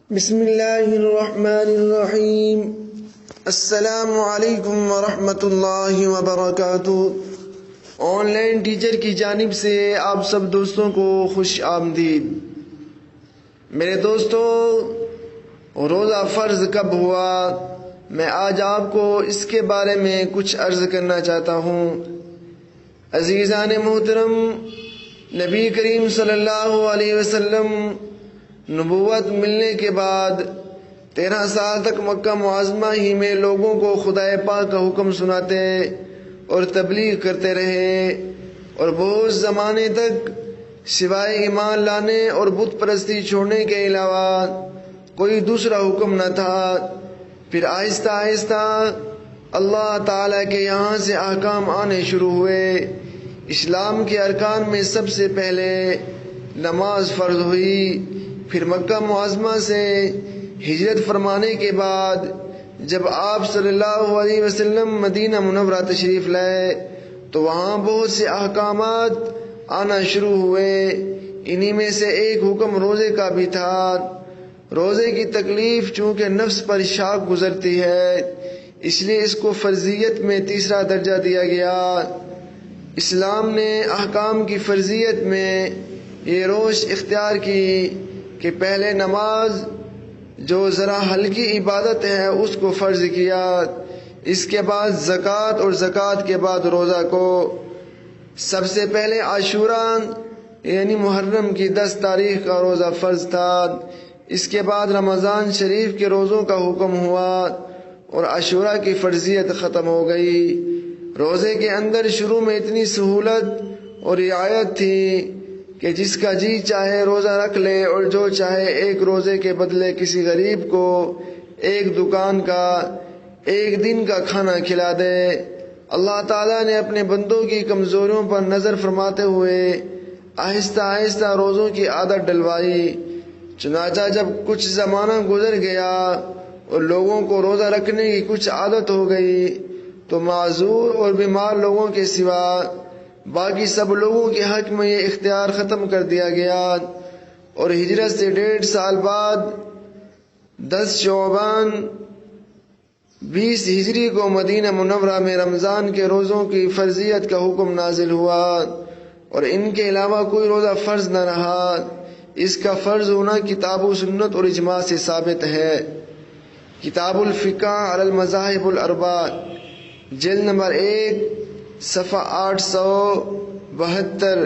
بسم اللہ الرحمن الرحیم۔ السلام علیکم ورحمۃ اللہ وبرکاتہ۔ آن لائن ٹیچر کی جانب سے آپ سب دوستوں کو خوش آمدید۔ میرے دوستوں، روزہ فرض کب ہوا؟ میں آج آپ کو اس کے بارے میں کچھ عرض کرنا چاہتا ہوں۔ عزیزان محترم، نبی کریم صلی اللہ علیہ وسلم نبوت ملنے کے بعد 13 سال تک مکہ معظمہ ہی میں لوگوں کو خدا پاک کا حکم سناتے اور تبلیغ کرتے رہے، اور بہت زمانے تک سوائے ایمان لانے اور بت پرستی چھوڑنے کے علاوہ کوئی دوسرا حکم نہ تھا۔ پھر آہستہ آہستہ اللہ تعالیٰ کے یہاں سے احکام آنے شروع ہوئے۔ اسلام کے ارکان میں سب سے پہلے نماز فرض ہوئی۔ پھر مکہ معظمہ سے ہجرت فرمانے کے بعد جب آپ صلی اللہ علیہ وسلم مدینہ منورہ تشریف لائے تو وہاں بہت سے احکامات آنا شروع ہوئے۔ انہی میں سے ایک حکم روزے کا بھی تھا۔ روزے کی تکلیف چونکہ نفس پر شاق گزرتی ہے، اس لیے اس کو فرضیت میں تیسرا درجہ دیا گیا۔ اسلام نے احکام کی فرضیت میں یہ روش اختیار کی کہ پہلے نماز جو ذرا ہلکی عبادت ہے اس کو فرض کیا، اس کے بعد زکوٰۃ اور زکوٰۃ کے بعد روزہ کو۔ سب سے پہلے عاشوراء یعنی محرم کی 10 تاریخ کا روزہ فرض تھا۔ اس کے بعد رمضان شریف کے روزوں کا حکم ہوا اور عاشوراء کی فرضیت ختم ہو گئی۔ روزے کے اندر شروع میں اتنی سہولت اور رعایت تھی کہ جس کا جی چاہے روزہ رکھ لے اور جو چاہے ایک روزے کے بدلے کسی غریب کو ایک دکان کا ایک دن کا کھانا کھلا دے۔ اللہ تعالیٰ نے اپنے بندوں کی کمزوریوں پر نظر فرماتے ہوئے آہستہ آہستہ روزوں کی عادت ڈلوائی۔ چنانچہ جب کچھ زمانہ گزر گیا اور لوگوں کو روزہ رکھنے کی کچھ عادت ہو گئی تو معذور اور بیمار لوگوں کے سوا باقی سب لوگوں کے حق میں یہ اختیار ختم کر دیا گیا، اور ہجرت سے 1.5 سال بعد 10 شعبان 20 ہجری کو مدینہ منورہ میں رمضان کے روزوں کی فرضیت کا حکم نازل ہوا، اور ان کے علاوہ کوئی روزہ فرض نہ رہا۔ اس کا فرض ہونا کتاب و سنت اور اجماع سے ثابت ہے۔ کتاب الفقہ علی المذاہب الاربع، جلد نمبر 1 صفحہ 872۔